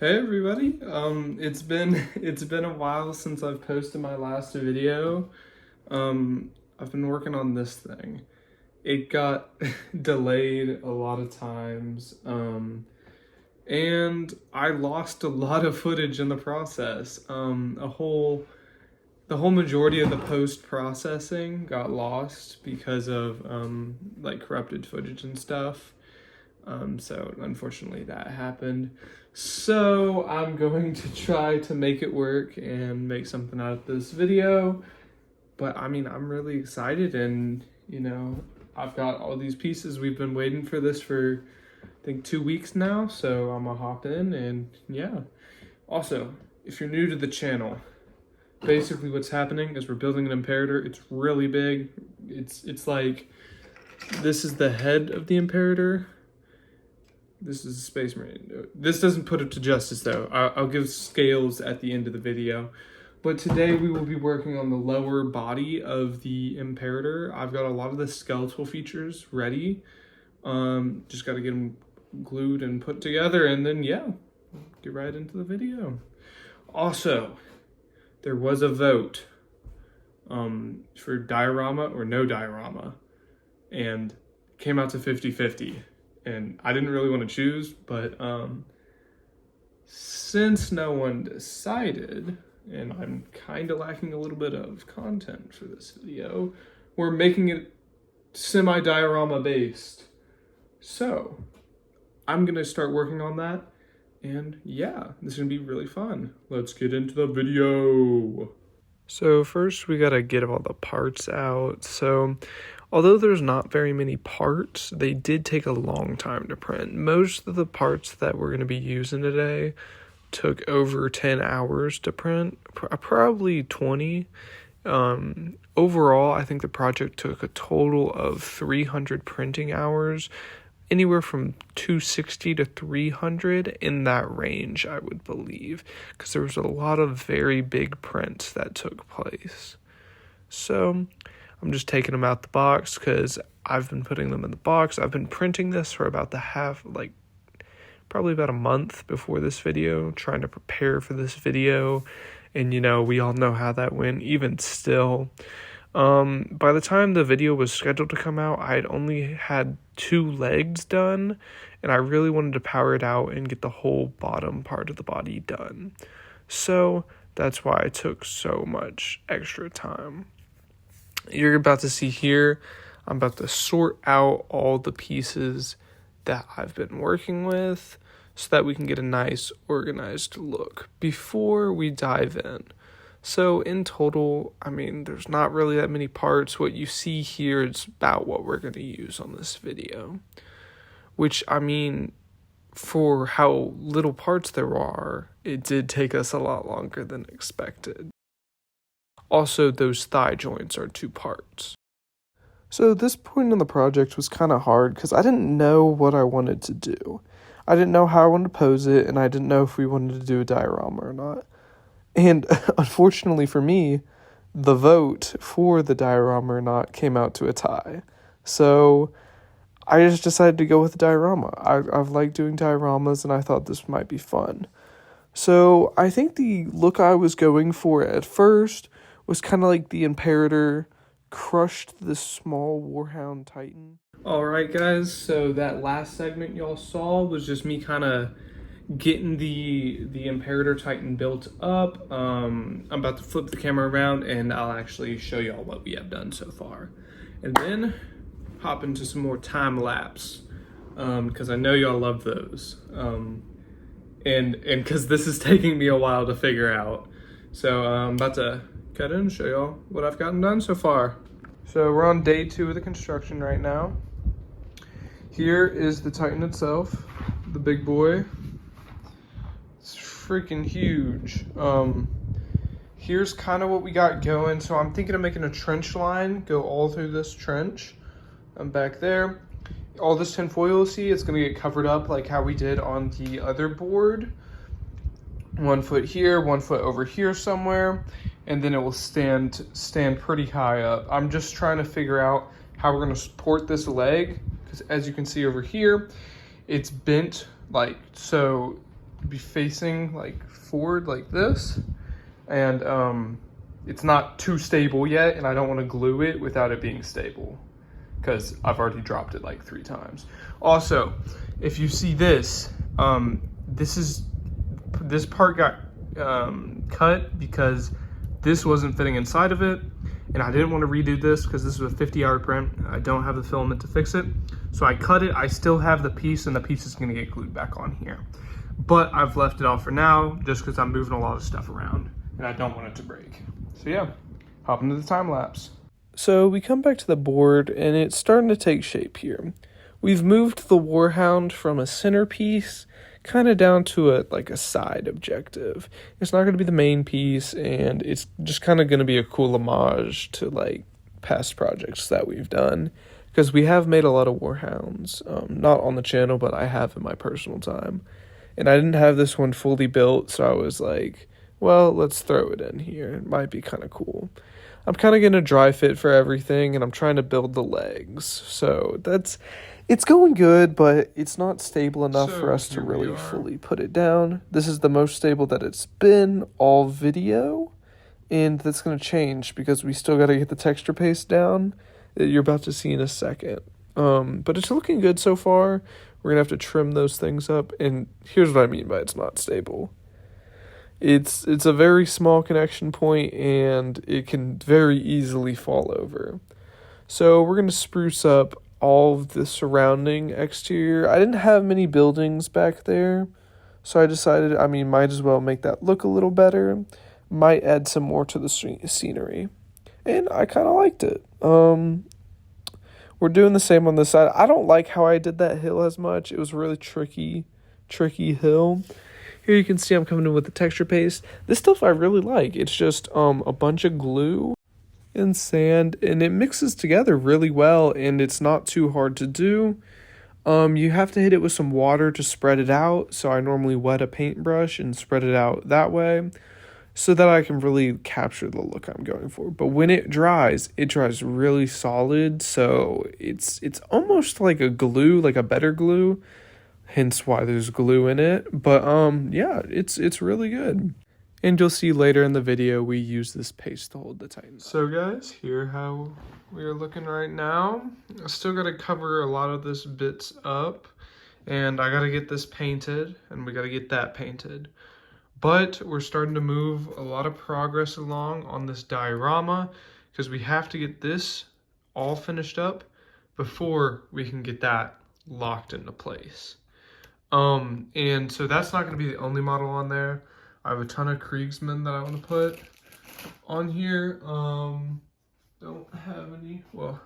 Hey everybody. It's been a while since I've posted my last video. I've been working on this thing. It got delayed a lot of times. And I lost a lot of footage in the process. The whole majority of the post processing got lost because of like corrupted footage and stuff. So unfortunately that happened. So I'm going to try to make it work and make something out of this video. But I mean, I'm really excited and, I've got all these pieces. We've been waiting for this for, I think, 2 weeks now. So I'm gonna hop in and yeah. Also, if you're new to the channel, basically what's happening is we're building an imperator. It's really big. It's like, this is the head of the imperator. This is a Space Marine. This doesn't put it to justice though. I'll give scales at the end of the video. But today we will be working on the lower body of the imperator. I've got a lot of the skeletal features ready. Just got to get them glued and put together and then yeah, get right into the video. Also, there was a vote for diorama or no diorama and came out to 50-50. And I didn't really want to choose, but since no one decided, and I'm kind of lacking a little bit of content for this video, we're making it semi-diorama based. So I'm going to start working on that. And yeah, this is going to be really fun. Let's get into the video. So first we got to get all the parts out. So although there's not very many parts, they did take a long time to print. Most of the parts that we're going to be using today took over 10 hours to print, probably 20. Overall, I think the project took a total of 300 printing hours, anywhere from 260 to 300 in that range, I would believe, because there was a lot of very big prints that took place. So I'm just taking them out the box because I've been putting them in the box. I've been printing this for about probably about a month before this video, trying to prepare for this video. And, we all know how that went. Even still, by the time the video was scheduled to come out, I had only had 2 legs done. And I really wanted to power it out and get the whole bottom part of the body done. So that's why it took so much extra time. You're about to see here, I'm about to sort out all the pieces that I've been working with so that we can get a nice organized look before we dive in. So in total, there's not really that many parts. What you see here is about what we're going to use on this video, which for how little parts there are, it did take us a lot longer than expected. Also, those thigh joints are 2 parts. So this point in the project was kind of hard because I didn't know what I wanted to do. I didn't know how I wanted to pose it, and I didn't know if we wanted to do a diorama or not. And unfortunately for me, the vote for the diorama or not came out to a tie. So I just decided to go with the diorama. I've liked doing dioramas, and I thought this might be fun. So I think the look I was going for at first was kind of like the imperator crushed this small warhound titan. Alright guys, so that last segment y'all saw was just me kind of getting the imperator titan built up. I'm about to flip the camera around and I'll actually show y'all what we have done so far. And then hop into some more time lapse, because I know y'all love those. And because this is taking me a while to figure out. So I'm about to cut in and show y'all what I've gotten done so far. So we're on day 2 of the construction right now. Here is the Titan itself, the big boy. It's freaking huge. Here's kind of what we got going. So I'm thinking of making a trench line, go all through this trench. I'm back there. All this tinfoil you'll see, it's gonna get covered up like how we did on the other board. 1 foot here, 1 foot over here somewhere, and then it will stand pretty high up. I'm just trying to figure out how we're gonna support this leg, because as you can see over here, it's bent like so. be facing like forward like this, and it's not too stable yet, and I don't want to glue it without it being stable because I've already dropped it like 3 times. Also, if you see this, this part got cut because this wasn't fitting inside of it, and I didn't want to redo this because this was a 50-hour print. I don't have the filament to fix it, so I cut it. I still have the piece, and the piece is going to get glued back on here, but I've left it off for now just because I'm moving a lot of stuff around and I don't want it to break. So yeah, hop into the time lapse. So we come back to the board and it's starting to take shape here. We've moved the Warhound from a centerpiece kind of down to a side objective. It's not going to be the main piece, and it's just kind of going to be a cool homage to like past projects that we've done, because we have made a lot of Warhounds, not on the channel, but I have in my personal time, and I didn't have this one fully built, so I was like, well, let's throw it in here. It might be kind of cool. I'm kind of going to dry fit for everything, and I'm trying to build the legs, so it's going good, but it's not stable enough for us to really fully put it down. This is the most stable that it's been all video, and that's going to change because we still got to get the texture paste down that you're about to see in a second. But it's looking good so far. We're going to have to trim those things up, and here's what I mean by it's not stable. It's a very small connection point, and it can very easily fall over. So we're going to spruce up all of the surrounding exterior. I didn't have many buildings back there, so I decided, might as well make that look a little better. Might add some more to the scenery. And I kind of liked it. We're doing the same on this side. I don't like how I did that hill as much. It was a really tricky hill. Here you can see I'm coming in with the texture paste. This stuff I really like. It's just a bunch of glue and sand, and it mixes together really well, and it's not too hard to do. You have to hit it with some water to spread it out, so I normally wet a paintbrush and spread it out that way so that I can really capture the look I'm going for. But when it dries really solid, so it's almost like a glue, like a better glue, hence why there's glue in it. But yeah, it's really good. And you'll see later in the video, we use this paste to hold the Titan. So guys, here how we are looking right now. I still got to cover a lot of this bits up, and I got to get this painted, and we got to get that painted. But we're starting to move a lot of progress along on this diorama, because we have to get this all finished up before we can get that locked into place. And so that's not going to be the only model on there. I have a ton of Kriegsmen that I want to put on here. Don't have any. Well,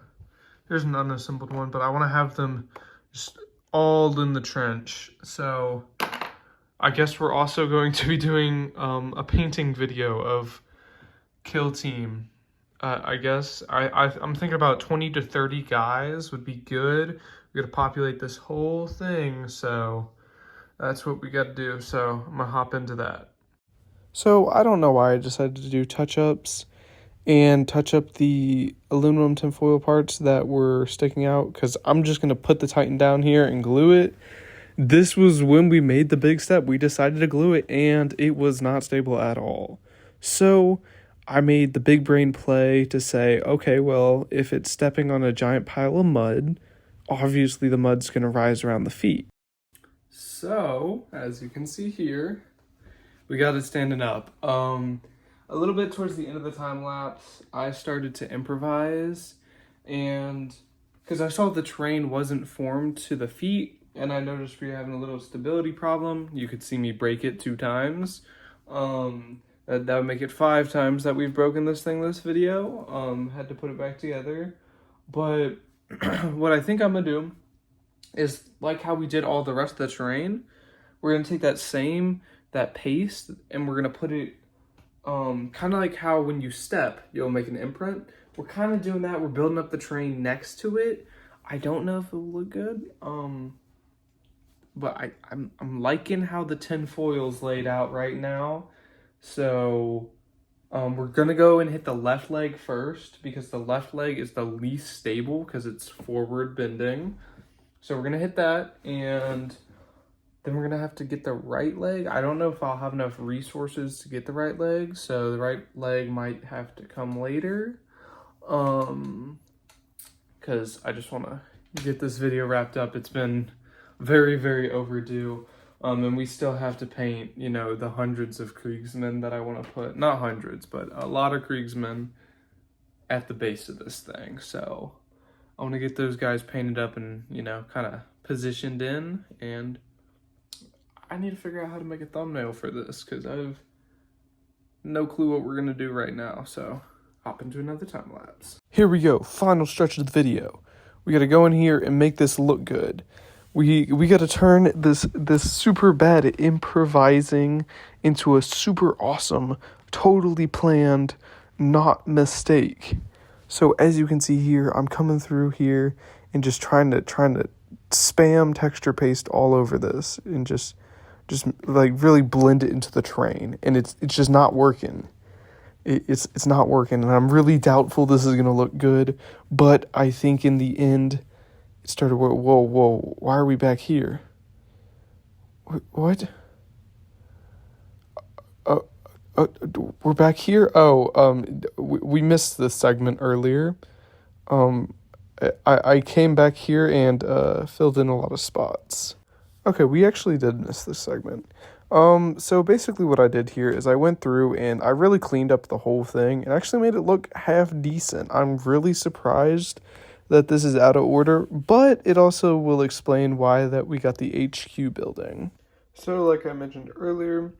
here's an unassembled one, but I want to have them just all in the trench. So I guess we're also going to be doing a painting video of Kill Team. I guess I'm thinking about 20 to 30 guys would be good. We got to populate this whole thing, so that's what we got to do. So I'm gonna hop into that. So I don't know why I decided to do touch-ups and touch up the aluminum tinfoil parts that were sticking out, because I'm just going to put the Titan down here and glue it. This was when we made the big step. We decided to glue it, and it was not stable at all. So I made the big brain play to say, okay, well, if it's stepping on a giant pile of mud, obviously the mud's going to rise around the feet. So, as you can see here, we got it standing up. A little bit towards the end of the time lapse, I started to improvise, and because I saw the terrain wasn't formed to the feet, and I noticed we were having a little stability problem. You could see me break it 2 times. That would make it 5 times that we've broken this thing this video. Had to put it back together. But what I think I'm gonna do is, like how we did all the rest of the terrain, we're gonna take that paste, and we're gonna put it kind of like how when you step, you'll make an imprint. We're kind of doing that. We're building up the terrain next to it. I don't know if it will look good. But I'm liking how the tin foil's laid out right now. So we're gonna go and hit the left leg first, because the left leg is the least stable because it's forward bending. So we're gonna hit that, and Then we're gonna have to get the right leg. I don't know if I'll have enough resources to get the right leg, so the right leg might have to come later. Because I just want to get this video wrapped up. It's been very, very overdue. And we still have to paint, you know, the hundreds of Kriegsmen that I want to put, not hundreds, but a lot of Kriegsmen at the base of this thing. So I want to get those guys painted up and, you know, kind of positioned in, and I need to figure out how to make a thumbnail for this because I have no clue what we're going to do right now. So hop into another time lapse. Here we go, final stretch of the video. We got to go in here and make this look good. We got to turn this super bad improvising into a super awesome, totally planned, not mistake. So as you can see here, I'm coming through here and just trying to spam texture paste all over this and just like really blend it into the terrain, and it's just not working. It's not working, and I'm really doubtful this is gonna look good. But I think in the end, it started. Whoa! Why are we back here? What? We're back here. We missed this segment earlier. I came back here and filled in a lot of spots. Okay, we actually did miss this segment. So basically what I did here is I went through and I really cleaned up the whole thing and actually made it look half decent. I'm really surprised that this is out of order, but it also will explain why that we got the HQ building. So like I mentioned earlier,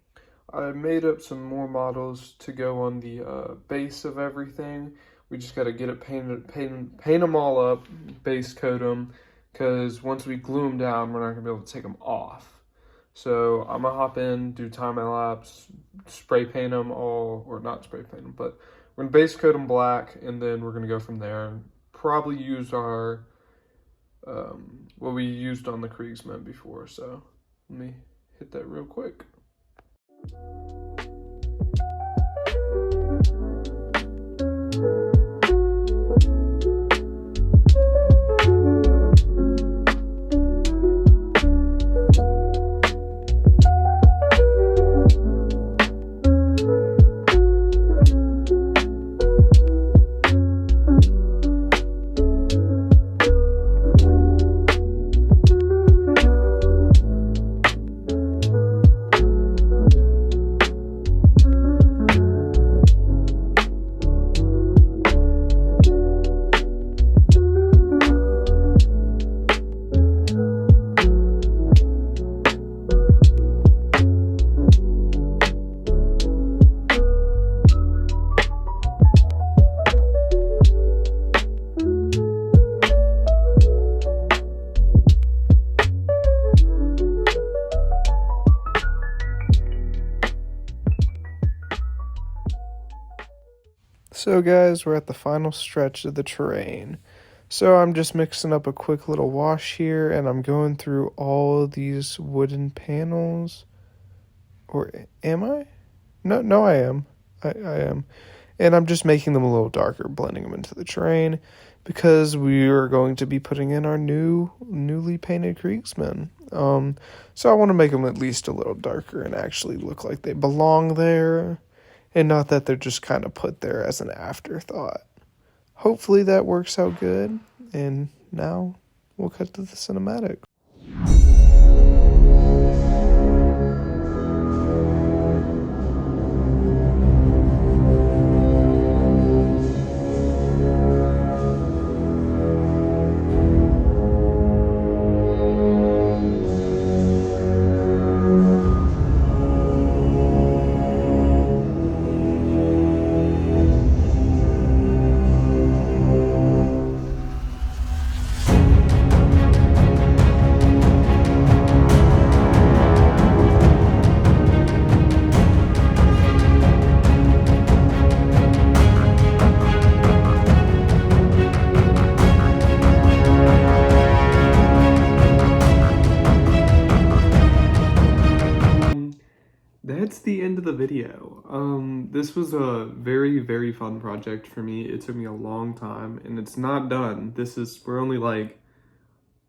I made up some more models to go on the base of everything. We just got to get it paint them all up, base coat them, because once we glue them down, we're not going to be able to take them off. So I'm going to hop in, do time-lapse, spray paint them all, or not spray paint them, but we're going to base coat them black, and then we're going to go from there and probably use our, what we used on the Kriegsmen before. So let me hit that real quick. So guys, we're at the final stretch of the terrain. So I'm just mixing up a quick little wash here, and I'm going through all these wooden panels. Or am I? No, I am. I am. And I'm just making them a little darker, blending them into the terrain, because we are going to be putting in our newly painted Kriegsmen. So I want to make them at least a little darker and actually look like they belong there, and not that they're just kind of put there as an afterthought. Hopefully that works out good, and now we'll cut to the cinematic. That's the end of the video. This was a very, very fun project for me. It took me a long time, and it's not done. We're only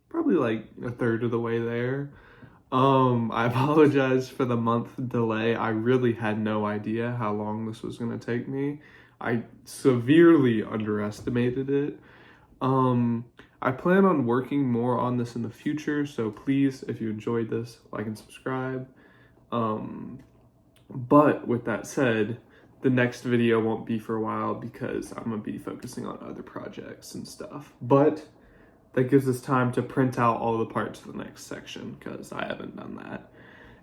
probably a third of the way there. I apologize for the month delay. I really had no idea how long this was gonna take me. I severely underestimated it. I plan on working more on this in the future, so please, if you enjoyed this, like and subscribe. But with that said, the next video won't be for a while because I'm gonna be focusing on other projects and stuff. But that gives us time to print out all the parts for the next section because I haven't done that.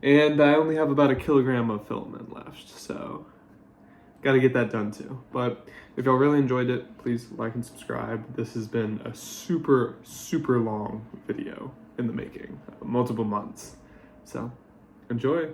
And I only have about 1 kilogram of filament left, so got to get that done too. But if y'all really enjoyed it, please like and subscribe. This has been a super, super long video in the making, multiple months. So enjoy.